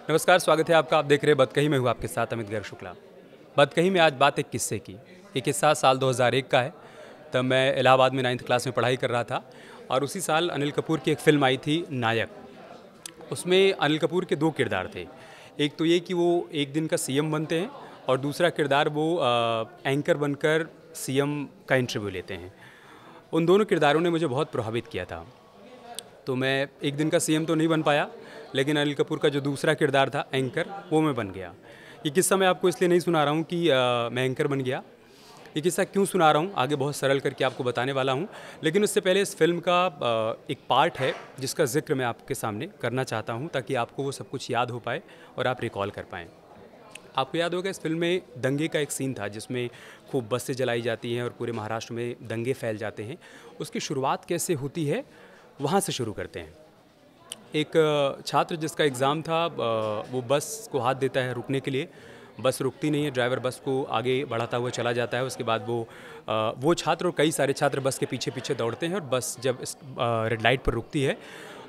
नमस्कार, स्वागत है आपका। आप देख रहे हैं बतकही में, हूँ आपके साथ अमित गर्ग शुक्ला। बतकही में आज बात एक किस्से की। ये किस्सा साल 2001 का है। तब मैं इलाहाबाद में 9th क्लास में पढ़ाई कर रहा था और उसी साल अनिल कपूर की एक फ़िल्म आई थी नायक। उसमें अनिल कपूर के 2 किरदार थे। एक तो ये कि वो एक दिन का सीएम बनते हैं और दूसरा किरदार वो एंकर बनकर सीएम का इंटरव्यू लेते हैं। उन दोनों किरदारों ने मुझे बहुत प्रभावित किया था। तो मैं एक दिन का सीएम तो नहीं बन पाया, लेकिन अनिल कपूर का जो दूसरा किरदार था एंकर, वो मैं बन गया। ये किस्सा मैं आपको इसलिए नहीं सुना रहा हूँ कि मैं एंकर बन गया। ये किस्सा क्यों सुना रहा हूँ आगे बहुत सरल करके आपको बताने वाला हूँ, लेकिन उससे पहले इस फिल्म का एक पार्ट है जिसका जिक्र मैं आपके सामने करना चाहता हूँ, ताकि आपको वो सब कुछ याद हो पाए और आप रिकॉल कर पाएँ। आपको याद होगा इस फिल्म में दंगे का एक सीन था जिसमें खूब बसें जलाई जाती हैं और पूरे महाराष्ट्र में दंगे फैल जाते हैं। उसकी शुरुआत कैसे होती है, वहाँ से शुरू करते हैं। एक छात्र जिसका एग्ज़ाम था, वो बस को हाथ देता है रुकने के लिए। बस रुकती नहीं है, ड्राइवर बस को आगे बढ़ाता हुआ चला जाता है। उसके बाद वो छात्र और कई सारे छात्र बस के पीछे पीछे दौड़ते हैं और बस जब इस रेड लाइट पर रुकती है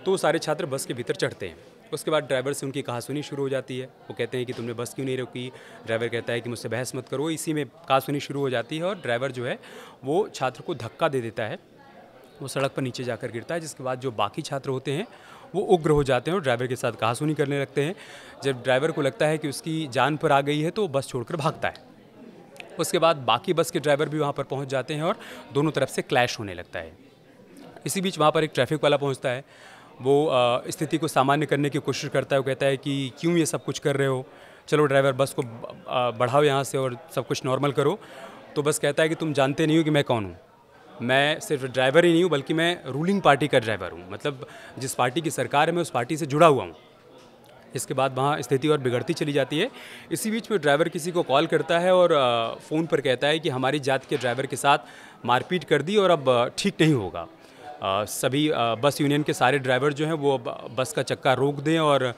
तो वो सारे छात्र बस के भीतर चढ़ते हैं। उसके बाद ड्राइवर से उनकी कहासुनी शुरू हो जाती है। वो कहते हैं कि तुमने बस क्यों नहीं रोकी। ड्राइवर कहता है कि मुझसे बहस मत करो। इसी में कहासुनी शुरू हो जाती है और ड्राइवर जो है वो छात्र को धक्का दे देता है। वो सड़क पर नीचे जाकर गिरता है, जिसके बाद जो बाकी छात्र होते हैं वो उग्र हो जाते हैं और ड्राइवर के साथ कहासुनी करने लगते हैं। जब ड्राइवर को लगता है कि उसकी जान पर आ गई है तो वो बस छोड़कर भागता है। उसके बाद बाकी बस के ड्राइवर भी वहाँ पर पहुँच जाते हैं और दोनों तरफ से क्लैश होने लगता है। इसी बीच वहाँ पर एक ट्रैफिक वाला पहुँचता है। वो स्थिति को सामान्य करने की कोशिश करता है। वो कहता है कि क्यों ये सब कुछ कर रहे हो, चलो ड्राइवर बस को बढ़ाओ यहाँ से और सब कुछ नॉर्मल करो। तो बस कहता है कि तुम जानते नहीं हो कि मैं कौन हूँ। मैं सिर्फ ड्राइवर ही नहीं हूँ, बल्कि मैं रूलिंग पार्टी का ड्राइवर हूँ। मतलब जिस पार्टी की सरकार है मैं उस पार्टी से जुड़ा हुआ हूँ। इसके बाद वहाँ स्थिति और बिगड़ती चली जाती है। इसी बीच में ड्राइवर किसी को कॉल करता है और फ़ोन पर कहता है कि हमारी जात के ड्राइवर के साथ मारपीट कर दी और अब ठीक नहीं होगा। सभी बस यूनियन के सारे ड्राइवर जो हैं वो बस का चक्का रोक दें और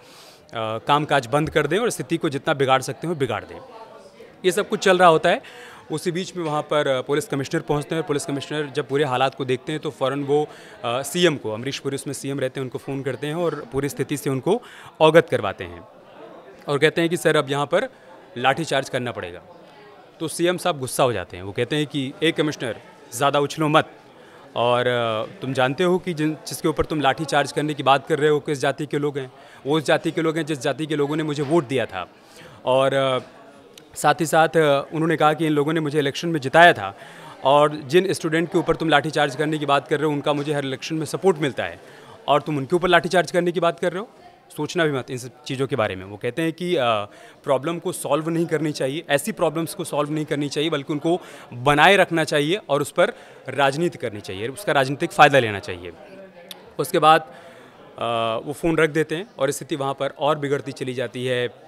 कामकाज बंद कर दें और स्थिति को जितना बिगाड़ सकते हो बिगाड़ दें। ये सब कुछ चल रहा होता है। उसी बीच में वहाँ पर पुलिस कमिश्नर पहुँचते हैं। पुलिस कमिश्नर जब पूरे हालात को देखते हैं तो फ़ौरन वो सीएम को, अमरीश पुरी उसमें सीएम रहते हैं, उनको फ़ोन करते हैं और पूरी स्थिति से उनको अवगत करवाते हैं और कहते हैं कि सर अब यहाँ पर लाठीचार्ज करना पड़ेगा। तो सीएम साहब गुस्सा हो जाते हैं। वो कहते हैं कि ए कमिश्नर, ज़्यादा उछलो मत, और तुम जानते हो कि जिसके ऊपर तुम लाठी चार्ज करने की बात कर रहे हो किस जाति के लोग हैं। वो उस जाति के लोग हैं जिस जाति के लोगों ने मुझे वोट दिया था और साथ ही साथ उन्होंने कहा कि इन लोगों ने मुझे इलेक्शन में जिताया था और जिन स्टूडेंट के ऊपर तुम लाठीचार्ज करने की बात कर रहे हो उनका मुझे हर इलेक्शन में सपोर्ट मिलता है और तुम उनके ऊपर लाठीचार्ज करने की बात कर रहे हो। सोचना भी मत इन सब चीज़ों के बारे में। वो कहते हैं कि प्रॉब्लम को सॉल्व नहीं करनी चाहिए, ऐसी प्रॉब्लम्स को सॉल्व नहीं करनी चाहिए, बल्कि उनको बनाए रखना चाहिए और उस पर राजनीति करनी चाहिए, उसका राजनीतिक फ़ायदा लेना चाहिए। उसके बाद वो फ़ोन रख देते हैं और स्थिति वहाँ पर और बिगड़ती चली जाती है।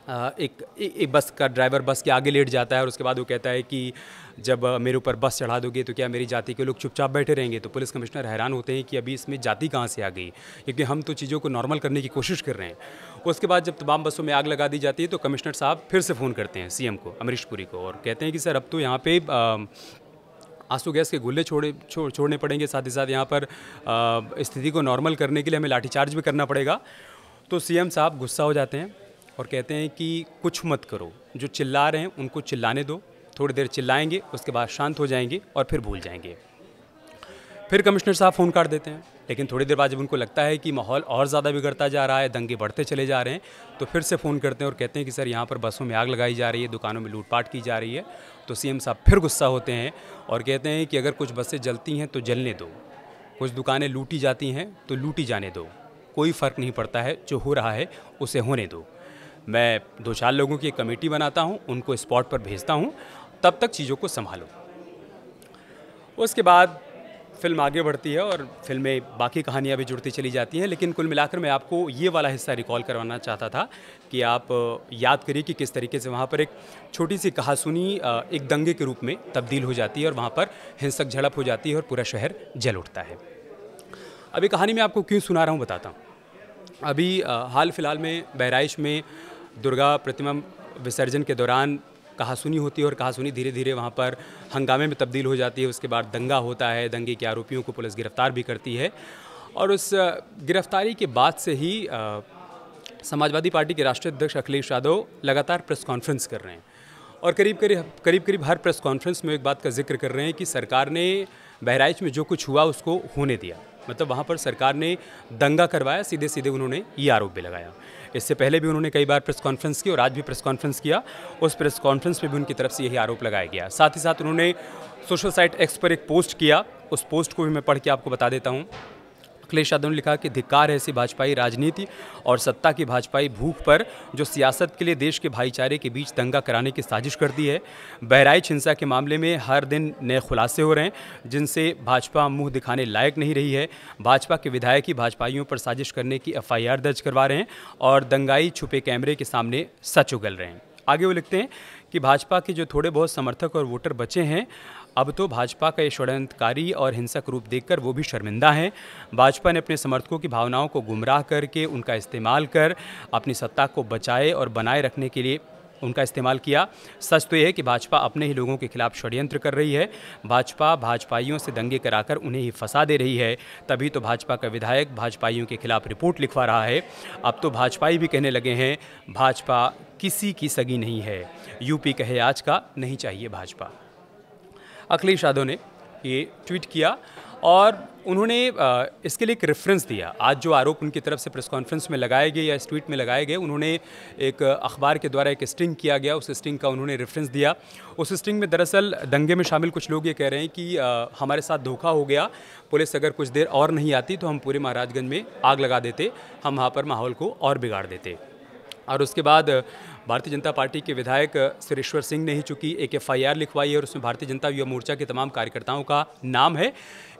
एक बस का ड्राइवर बस के आगे लेट जाता है और उसके बाद वो कहता है कि जब मेरे ऊपर बस चढ़ा दोगे तो क्या मेरी जाति के लोग चुपचाप बैठे रहेंगे। तो पुलिस कमिश्नर हैरान होते हैं कि अभी इसमें जाति कहाँ से आ गई, क्योंकि हम तो चीज़ों को नॉर्मल करने की कोशिश कर रहे हैं। उसके बाद जब तमाम बसों में आग लगा दी जाती है तो कमिश्नर साहब फिर से फ़ोन करते हैं सीएम को, अमरीश पुरी को, और कहते हैं कि सर अब तो यहाँ पे आंसू गैस के गोले छोड़ने पड़ेंगे, साथ ही साथ यहाँ पर स्थिति को नॉर्मल करने के लिए हमें लाठीचार्ज भी करना पड़ेगा। तो सीएम साहब गुस्सा हो जाते हैं और कहते हैं कि कुछ मत करो, जो चिल्ला रहे हैं उनको चिल्लाने दो, थोड़ी देर चिल्लाएंगे, उसके बाद शांत हो जाएंगे और फिर भूल जाएंगे। फिर कमिश्नर साहब फ़ोन काट देते हैं, लेकिन थोड़ी देर बाद जब उनको लगता है कि माहौल और ज़्यादा बिगड़ता जा रहा है, दंगे बढ़ते चले जा रहे हैं, तो फिर से फ़ोन करते हैं और कहते हैं कि सर यहाँ पर बसों में आग लगाई जा रही है, दुकानों में लूटपाट की जा रही है। तो सीएम साहब फिर गुस्सा होते हैं और कहते हैं कि अगर कुछ बसें जलती हैं तो जलने दो, कुछ दुकानें लूटी जाती हैं तो लूटी जाने दो, कोई फ़र्क नहीं पड़ता है, जो हो रहा है उसे होने दो। मैं 2-4 लोगों की एक कमेटी बनाता हूँ, उनको स्पॉट पर भेजता हूँ, तब तक चीज़ों को संभालो। उसके बाद फिल्म आगे बढ़ती है और फिल्म में बाकी कहानियाँ भी जुड़ती चली जाती हैं, लेकिन कुल मिलाकर मैं आपको ये वाला हिस्सा रिकॉल करवाना चाहता था कि आप याद करिए कि किस तरीके से वहाँ पर एक छोटी सी कहासुनी एक दंगे के रूप में तब्दील हो जाती है और वहाँ पर हिंसक झड़प हो जाती है और पूरा शहर जल उठता है। अभी कहानी मैं आपको क्यों सुना रहा हूँ बताता हूँ। अभी हाल फिलहाल में बहराइच में दुर्गा प्रतिमा विसर्जन के दौरान कहासुनी होती है और कहासुनी धीरे धीरे वहाँ पर हंगामे में तब्दील हो जाती है। उसके बाद दंगा होता है, दंगे के आरोपियों को पुलिस गिरफ्तार भी करती है और उस गिरफ्तारी के बाद से ही समाजवादी पार्टी के राष्ट्रीय अध्यक्ष अखिलेश यादव लगातार प्रेस कॉन्फ्रेंस कर रहे हैं और करीब हर प्रेस कॉन्फ्रेंस में एक बात का जिक्र कर रहे हैं कि सरकार ने बहराइच में जो कुछ हुआ उसको होने दिया। मतलब वहाँ पर सरकार ने दंगा करवाया, सीधे सीधे उन्होंने ये आरोप भी लगाया। इससे पहले भी उन्होंने कई बार प्रेस कॉन्फ्रेंस की और आज भी प्रेस कॉन्फ्रेंस किया। उस प्रेस कॉन्फ्रेंस में भी उनकी तरफ से यही आरोप लगाया गया। साथ ही साथ उन्होंने सोशल साइट एक्स पर एक पोस्ट किया, उस पोस्ट को भी मैं पढ़ के आपको बता देता हूँ। अखिलेश यादव ने लिखा कि धिक्कार है ऐसी भाजपाई राजनीति और सत्ता की भाजपाई भूख पर जो सियासत के लिए देश के भाईचारे के बीच दंगा कराने की साजिश करती है। बहराइच हिंसा के मामले में हर दिन नए खुलासे हो रहे हैं जिनसे भाजपा मुंह दिखाने लायक नहीं रही है। भाजपा के विधायक ही भाजपाइयों पर साजिश करने की एफआईआर दर्ज करवा रहे हैं और दंगाई छुपे कैमरे के सामने सच उगल रहे हैं। आगे वो लिखते हैं कि भाजपा के जो थोड़े बहुत समर्थक और वोटर बचे हैं, अब तो भाजपा का ये षड्यंत्रकारी और हिंसक रूप देखकर वो भी शर्मिंदा हैं। भाजपा ने अपने समर्थकों की भावनाओं को गुमराह करके उनका इस्तेमाल कर अपनी सत्ता को बचाए और बनाए रखने के लिए उनका इस्तेमाल किया। सच तो ये है कि भाजपा अपने ही लोगों के खिलाफ षड्यंत्र कर रही है। भाजपा भाजपाइयों से दंगे कराकर उन्हें ही फंसा दे रही है। तभी तो भाजपा का विधायक भाजपाइयों के खिलाफ रिपोर्ट लिखवा रहा है। अब तो भाजपाई भी कहने लगे हैं भाजपा किसी की सगी नहीं है, यूपी कहे आज का नहीं चाहिए भाजपा। अखिलेश यादव ने ये ट्वीट किया और उन्होंने इसके लिए एक रेफरेंस दिया। आज जो आरोप उनकी तरफ से प्रेस कॉन्फ्रेंस में लगाए गए या इस ट्वीट में लगाए गए, उन्होंने एक अखबार के द्वारा एक स्टिंग किया गया, उस स्टिंग का उन्होंने रेफरेंस दिया। उस स्टिंग में दरअसल दंगे में शामिल कुछ लोग ये कह रहे हैं कि हमारे साथ धोखा हो गया, पुलिस अगर कुछ देर और नहीं आती तो हम पूरे महाराजगंज में आग लगा देते, हम वहाँ पर माहौल को और बिगाड़ देते। और उसके बाद भारतीय जनता पार्टी के विधायक सुरेश्वर सिंह ने ही चूँकि एक एफआईआर लिखवाई है और उसमें भारतीय जनता युवा मोर्चा के तमाम कार्यकर्ताओं का नाम है।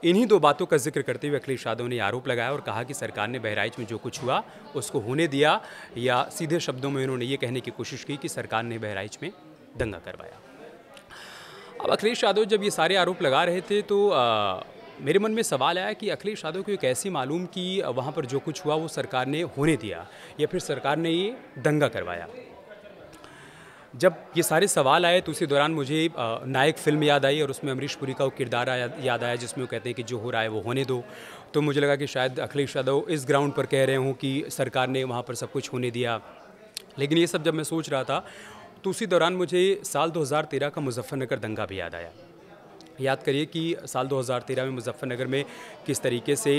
इन्हीं दो बातों का जिक्र करते हुए अखिलेश यादव ने आरोप लगाया और कहा कि सरकार ने बहराइच में जो कुछ हुआ उसको होने दिया, या सीधे शब्दों में उन्होंने ये कहने की कोशिश की कि सरकार ने बहराइच में दंगा करवाया। अब अखिलेश यादव जब ये सारे आरोप लगा रहे थे तो मेरे मन में सवाल आया कि अखिलेश यादव को एक ऐसी मालूम कि वहाँ पर जो कुछ हुआ वो सरकार ने होने दिया या फिर सरकार ने ये दंगा करवाया। जब ये सारे सवाल आए तो उसी दौरान मुझे नायक फिल्म याद आई और उसमें अमरीश पुरी का वो किरदार याद आया जिसमें वो कहते हैं कि जो हो रहा है वो होने दो। तो मुझे लगा कि शायद अखिलेश यादव इस ग्राउंड पर कह रहे हों कि सरकार ने वहाँ पर सब कुछ होने दिया। लेकिन ये सब जब मैं सोच रहा था तो उसी दौरान मुझे साल 2013 का मुजफ्फरनगर दंगा भी याद आया। याद करिए कि साल 2013 में मुजफ्फरनगर में किस तरीके से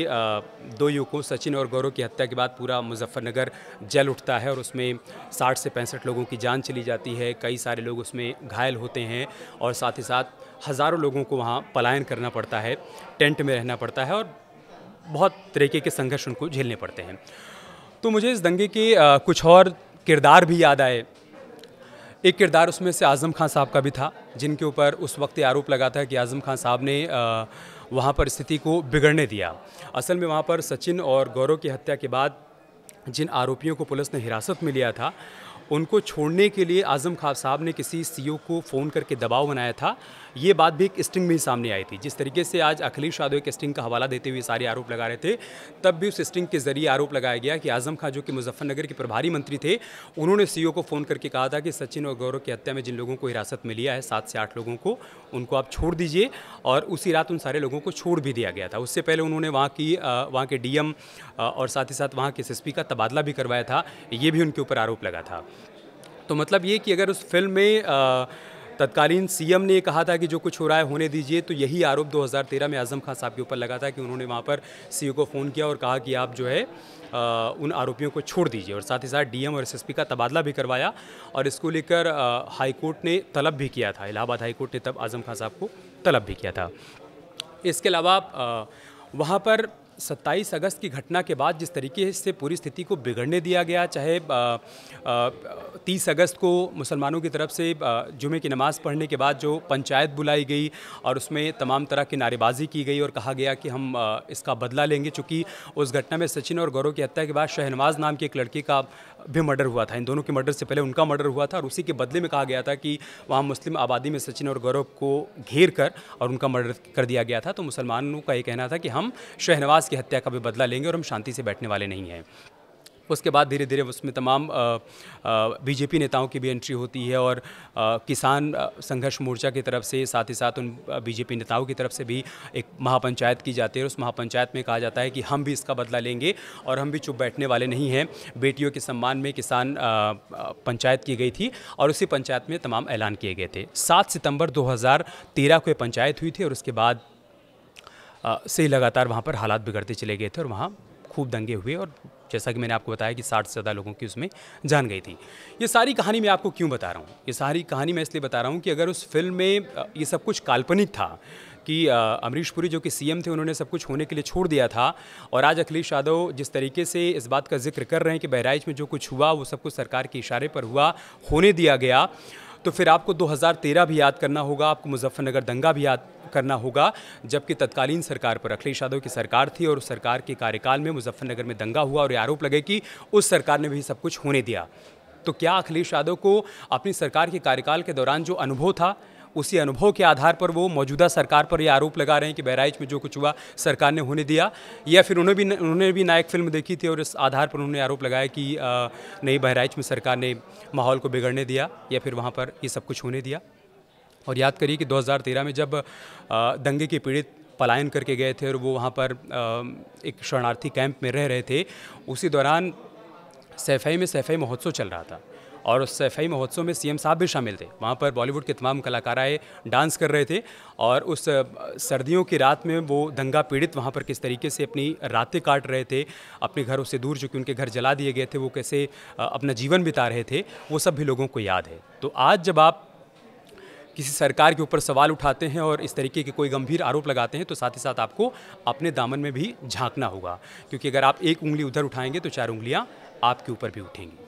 दो युवकों सचिन और गौरव की हत्या के बाद पूरा मुजफ्फरनगर जल उठता है और उसमें 60 से 65 लोगों की जान चली जाती है, कई सारे लोग उसमें घायल होते हैं और साथ ही साथ हज़ारों लोगों को वहाँ पलायन करना पड़ता है, टेंट में रहना पड़ता है और बहुत तरीके के संघर्ष उनको झेलने पड़ते हैं। तो मुझे इस दंगे के कुछ और किरदार भी याद आए। एक किरदार उसमें से आज़म खान साहब का भी था, जिनके ऊपर उस वक्त आरोप लगा था कि आज़म खान साहब ने वहाँ पर स्थिति को बिगड़ने दिया। असल में वहाँ पर सचिन और गौरव की हत्या के बाद जिन आरोपियों को पुलिस ने हिरासत में लिया था उनको छोड़ने के लिए आज़म खान साहब ने किसी सीओ को फ़ोन करके दबाव बनाया था। ये बात भी एक स्टिंग में ही सामने आई थी। जिस तरीके से आज अखिलेश यादव एक स्टिंग का हवाला देते हुए सारे आरोप लगा रहे थे, तब भी उस स्टिंग के जरिए आरोप लगाया गया कि आज़म खान जो कि मुजफ्फरनगर के प्रभारी मंत्री थे, उन्होंने सीओ को फ़ोन करके कहा था कि सचिन और गौरव की हत्या में जिन लोगों को हिरासत में लिया है 7 से 8 लोगों को, उनको आप छोड़ दीजिए। और उसी रात उन सारे लोगों को छोड़ भी दिया गया था। उससे पहले उन्होंने वहाँ के डीएम और साथ ही साथ वहाँ के एसएसपी का तबादला भी करवाया था। ये भी उनके ऊपर आरोप लगा था। तो मतलब ये कि अगर उस फिल्म में तत्कालीन सीएम ने कहा था कि जो कुछ हो रहा है होने दीजिए, तो यही आरोप 2013 में आज़म खान साहब के ऊपर लगा था कि उन्होंने वहाँ पर सीओ को फ़ोन किया और कहा कि आप जो है उन आरोपियों को छोड़ दीजिए, और साथ ही साथ डीएम और एसएसपी का तबादला भी करवाया। और इसको लेकर हाई कोर्ट ने तलब भी किया था, इलाहाबाद हाई कोर्ट ने तब आज़म खान साहब को तलब भी किया था। इसके अलावा वहाँ पर 27 अगस्त की घटना के बाद जिस तरीके से पूरी स्थिति को बिगड़ने दिया गया, चाहे 30 अगस्त को मुसलमानों की तरफ से जुमे की नमाज़ पढ़ने के बाद जो पंचायत बुलाई गई और उसमें तमाम तरह की नारेबाजी की गई और कहा गया कि हम इसका बदला लेंगे, चूँकि उस घटना में सचिन और गौरव की हत्या के बाद शहनवाज नाम की एक लड़की का भी मर्डर हुआ था। इन दोनों के मर्डर से पहले उनका मर्डर हुआ था और उसी के बदले में कहा गया था कि वहाँ मुस्लिम आबादी में सचिन और गौरव को घेर कर और उनका मर्डर कर दिया गया था। तो मुसलमानों का ये कहना था कि हम शहनवाज की हत्या का भी बदला लेंगे और हम शांति से बैठने वाले नहीं हैं। उसके बाद धीरे धीरे उसमें तमाम बीजेपी नेताओं की भी एंट्री होती है और किसान संघर्ष मोर्चा की तरफ से, साथ ही साथ उन बीजेपी नेताओं की तरफ से भी एक महापंचायत की जाती है। और उस महापंचायत में कहा जाता है कि हम भी इसका बदला लेंगे और हम भी चुप बैठने वाले नहीं हैं। बेटियों के सम्मान में किसान पंचायत की गई थी और उसी पंचायत में तमाम ऐलान किए गए थे। 7 सितंबर 2013 को ये पंचायत हुई थी और उसके बाद से लगातार वहाँ पर हालात बिगड़ते चले गए थे और वहाँ खूब दंगे हुए और जैसा कि मैंने आपको बताया कि 60 से ज़्यादा लोगों की उसमें जान गई थी। ये सारी कहानी मैं आपको क्यों बता रहा हूँ? ये सारी कहानी मैं इसलिए बता रहा हूँ कि अगर उस फिल्म में ये सब कुछ काल्पनिक था कि अमरीश पुरी जो कि सीएम थे उन्होंने सब कुछ होने के लिए छोड़ दिया था और आज अखिलेश यादव जिस तरीके से इस बात का जिक्र कर रहे हैं कि बहराइच में जो कुछ हुआ वो सब कुछ सरकार के इशारे पर हुआ, होने दिया गया, तो फिर आपको 2013 भी याद करना होगा, आपको मुजफ्फरनगर दंगा भी याद करना होगा, जबकि तत्कालीन सरकार पर अखिलेश यादव की सरकार थी और उस सरकार के कार्यकाल में मुजफ्फरनगर में दंगा हुआ और ये आरोप लगे कि उस सरकार ने भी सब कुछ होने दिया। तो क्या अखिलेश यादव को अपनी सरकार के कार्यकाल के दौरान जो अनुभव था उसी अनुभव के आधार पर वो मौजूदा सरकार पर ये आरोप लगा रहे हैं कि बहराइच में जो कुछ हुआ सरकार ने होने दिया, या फिर उन्होंने भी नायक फिल्म देखी थी और इस आधार पर उन्होंने आरोप लगाया कि नहीं, बहराइच में सरकार ने माहौल को बिगड़ने दिया या फिर वहाँ पर ये सब कुछ होने दिया। और याद करिए कि 2013 में जब दंगे के पीड़ित पलायन करके गए थे और वो वहाँ पर एक शरणार्थी कैंप में रह रहे थे, उसी दौरान सैफई में सैफई महोत्सव चल रहा था और उस सैफई महोत्सव में सीएम साहब भी शामिल थे। वहाँ पर बॉलीवुड के तमाम कलाकार आए, डांस कर रहे थे और उस सर्दियों की रात में वो दंगा पीड़ित वहाँ पर किस तरीके से अपनी रातें काट रहे थे, अपने घरों से दूर, जो कि उनके घर जला दिए गए थे, वो कैसे अपना जीवन बिता रहे थे, वो सब भी लोगों को याद है। तो आज जब आप किसी सरकार के ऊपर सवाल उठाते हैं और इस तरीके के कोई गंभीर आरोप लगाते हैं तो साथ ही साथ आपको अपने दामन में भी झांकना होगा, क्योंकि अगर आप एक उंगली उधर उठाएंगे तो 4 उंगलियां आपके ऊपर भी उठेंगी।